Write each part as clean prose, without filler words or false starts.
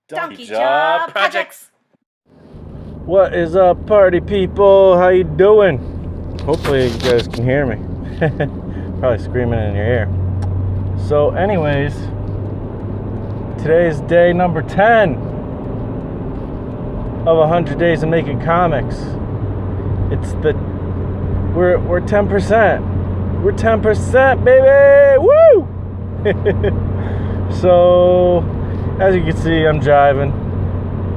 Donkey Jaw Projects. What is up, party people? How you doing? Hopefully you guys can hear me. Probably screaming in your ear. So anyways, today is day number 10 of 100 days of making comics. We're 10%. We're 10%, baby! Woo! So, as you can see, I'm driving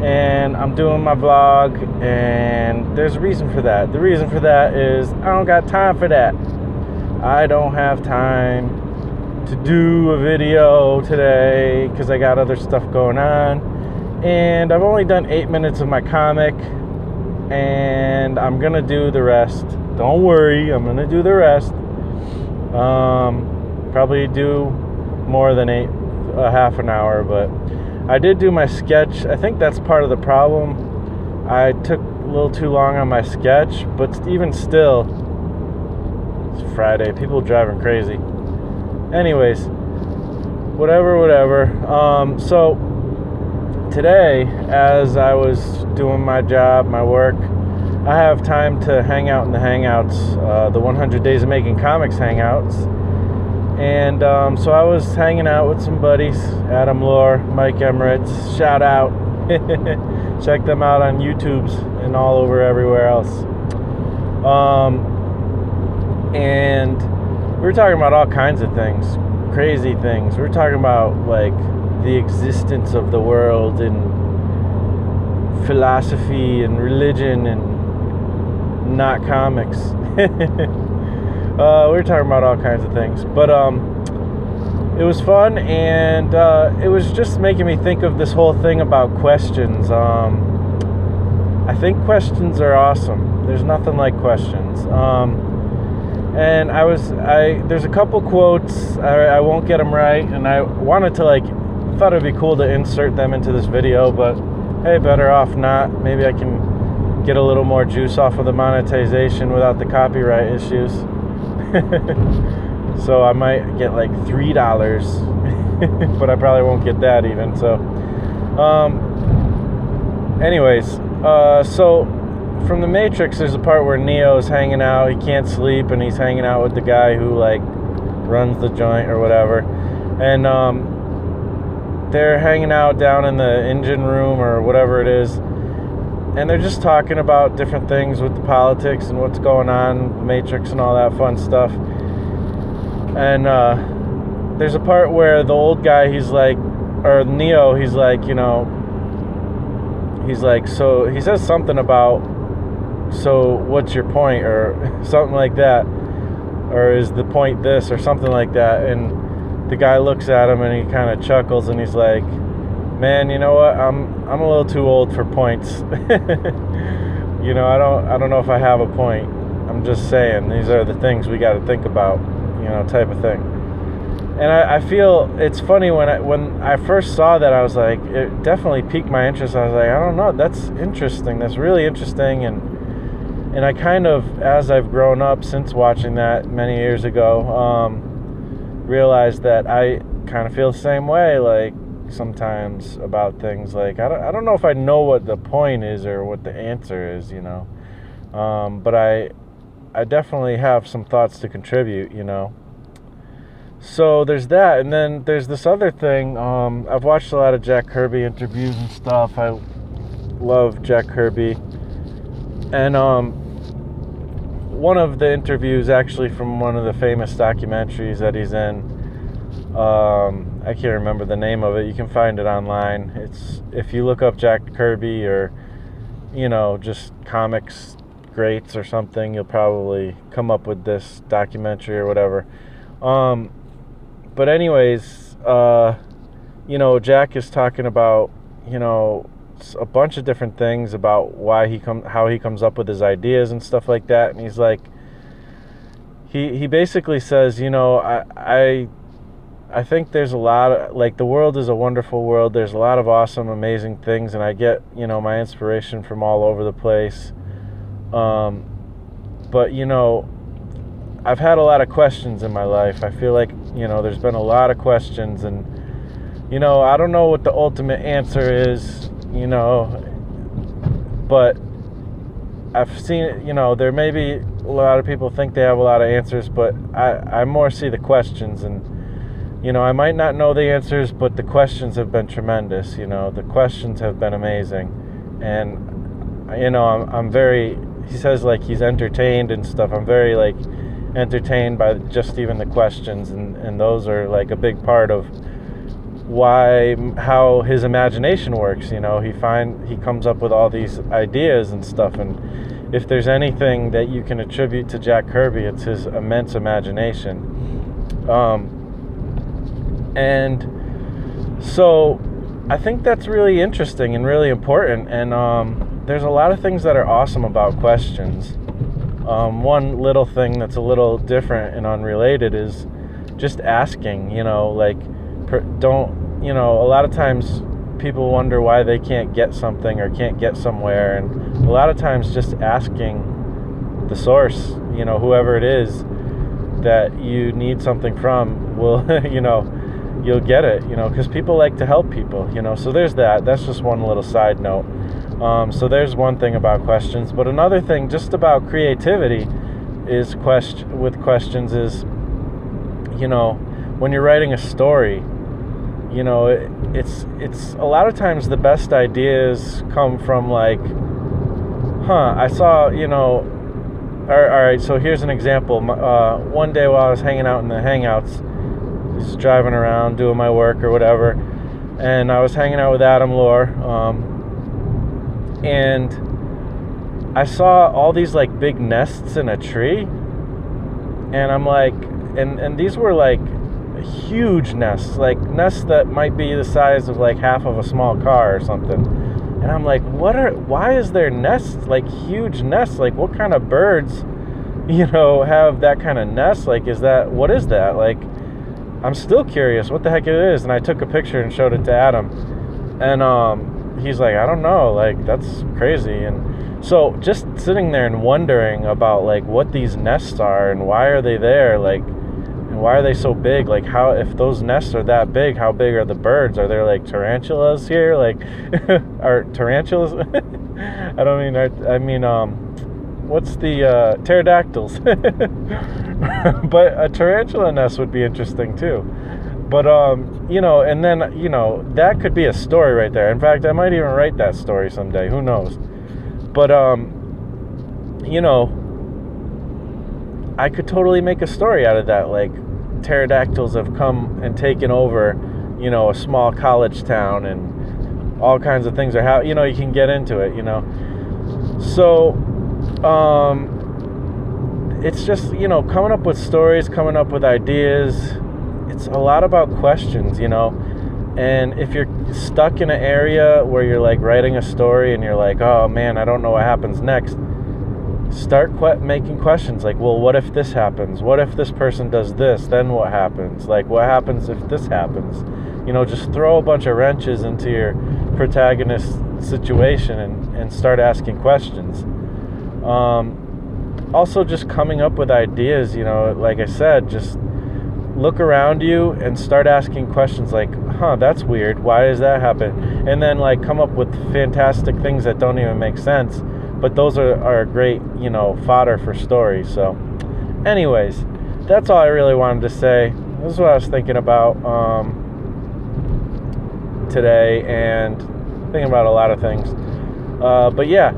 and I'm doing my vlog, and there's a reason for that. The reason for that is I don't got time for that. I don't have time to do a video today because I got other stuff going on, and I've only done 8 minutes of my comic, and I'm gonna do the rest. Don't worry, I'm gonna do the rest. Probably do more than a half an hour, but I did do my sketch. I think that's part of the problem. I took a little too long on my sketch, but even still, it's Friday. People driving crazy. Anyways, whatever. So today, as I was doing my job, my work, I have time to hang out in the Hangouts, the 100 Days of Making Comics Hangouts. And so I was hanging out with some buddies, Adam Lohr, Mike Emirates, shout out. Check them out on YouTube's and all over everywhere else. And we were talking about all kinds of things, crazy things. We were talking about like the existence of the world and philosophy and religion and not comics. We were talking about all kinds of things, but it was fun, and it was just making me think of this whole thing about questions. I think questions are awesome. There's nothing like questions. And there's a couple quotes. I won't get them right, and I wanted to thought it'd be cool to insert them into this video, but hey, better off not. Maybe I can get a little more juice off of the monetization without the copyright issues. So I might get like $3, but I probably won't get that even. So anyways, so from The Matrix, there's a part where Neo's hanging out. He can't sleep, and he's hanging out with the guy who runs the joint or whatever, and they're hanging out down in the engine room or whatever it is, and they're just talking about different things with the politics and what's going on, Matrix and all that fun stuff. And there's a part where the old guy, Neo, so he says something about, so what's your point, or something like that, or is the point this, or something like that. And the guy looks at him and he kind of chuckles, and he's like, man, you know what? I'm a little too old for points. You know, I don't know if I have a point. I'm just saying these are the things we got to think about, you know, type of thing. And I feel it's funny when I first saw that, I was like, it definitely piqued my interest. I was like, I don't know, that's interesting. That's really interesting. And I kind of, as I've grown up since watching that many years ago, realized that I kind of feel the same way. Sometimes about things, I don't know if I know what the point is or what the answer is, you know, but I definitely have some thoughts to contribute, you know. So there's that, and then there's this other thing. I've watched a lot of Jack Kirby interviews and stuff. I love Jack Kirby, and one of the interviews, actually from one of the famous documentaries that he's in, I can't remember the name of it. You can find it online. It's, if you look up Jack Kirby or, you know, just comics greats or something, you'll probably come up with this documentary or whatever. But anyways, you know, Jack is talking about, you know, a bunch of different things about how he comes up with his ideas and stuff like that. And he's like, he basically says, you know, I think there's a lot of, the world is a wonderful world. There's a lot of awesome, amazing things, and I get, you know, my inspiration from all over the place. But, you know, I've had a lot of questions in my life. I feel like, you know, there's been a lot of questions, and I don't know what the ultimate answer is, but I've seen it, there may be a lot of people think they have a lot of answers, but I more see the questions, and, I might not know the answers, but the questions have been tremendous, the questions have been amazing, and, I'm very, he says, like, he's entertained and stuff. I'm very, like, entertained by just even the questions, and those are, like, a big part of how his imagination works. He comes up with all these ideas and stuff, and if there's anything that you can attribute to Jack Kirby, it's his immense imagination. And so I think that's really interesting and really important, and there's a lot of things that are awesome about questions. One little thing that's a little different and unrelated is just asking, a lot of times people wonder why they can't get something or can't get somewhere, and a lot of times just asking the source, whoever it is that you need something from will, you'll get it, because people like to help people, so there's that's just one little side note. So there's one thing about questions, but another thing just about creativity is with questions is, when you're writing a story, it's a lot of times the best ideas come from, like, I saw, all right, so here's an example. One day while I was hanging out in the Hangouts, just driving around doing my work or whatever, and I was hanging out with Adam Lohr, and I saw all these, like, big nests in a tree, and I'm like, and these were, like, huge nests, like nests that might be the size of, like, half of a small car or something. And I'm like, why is there nests, like huge nests? Like, what kind of birds, have that kind of nest? Like, what is that? Like, I'm still curious what the heck it is. And I took a picture and showed it to Adam, and he's like, I don't know, like, that's crazy. And so just sitting there and wondering about, like, what these nests are and why are they there, like, and why are they so big? Like, if those nests are that big, how big are the birds? Are there, like, tarantulas here? Like, are tarantulas? I mean, what's the pterodactyls? But a tarantula nest would be interesting too. But and then that could be a story right there. In fact, I might even write that story someday. Who knows? But I could totally make a story out of that. Like, pterodactyls have come and taken over, a small college town, and all kinds of things are how you can get into it, So, it's just, coming up with stories, coming up with ideas. It's a lot about questions, and if you're stuck in an area where you're, like, writing a story and you're like, oh man, I don't know what happens next, start making questions like, well, what if this happens? What if this person does this? Then what happens? Like, what happens if this happens? Just throw a bunch of wrenches into your protagonist situation and start asking questions. Also, just coming up with ideas, like I said, just look around you and start asking questions like, that's weird. Why does that happen? And then, like, come up with fantastic things that don't even make sense. But those are great, fodder for stories. So, anyways, that's all I really wanted to say. This is what I was thinking about today, and thinking about a lot of things. But yeah,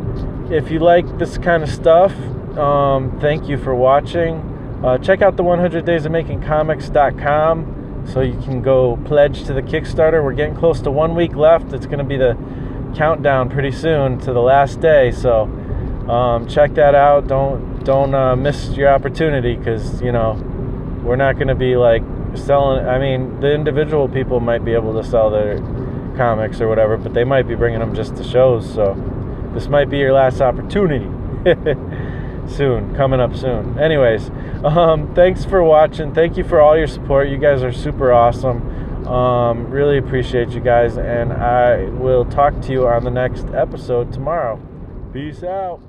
if you like this kind of stuff, thank you for watching. Check out the 100daysofmakingcomics.com so you can go pledge to the Kickstarter. We're getting close to 1 week left. It's going to be the countdown pretty soon to the last day, so check that out. Don't miss your opportunity, because we're not going to be, like, selling. I mean, the individual people might be able to sell their comics or whatever, but they might be bringing them just to shows, so this might be your last opportunity. Coming up soon. Anyways, thanks for watching. Thank you for all your support. You guys are super awesome. Really appreciate you guys, and I will talk to you on the next episode tomorrow. Peace out.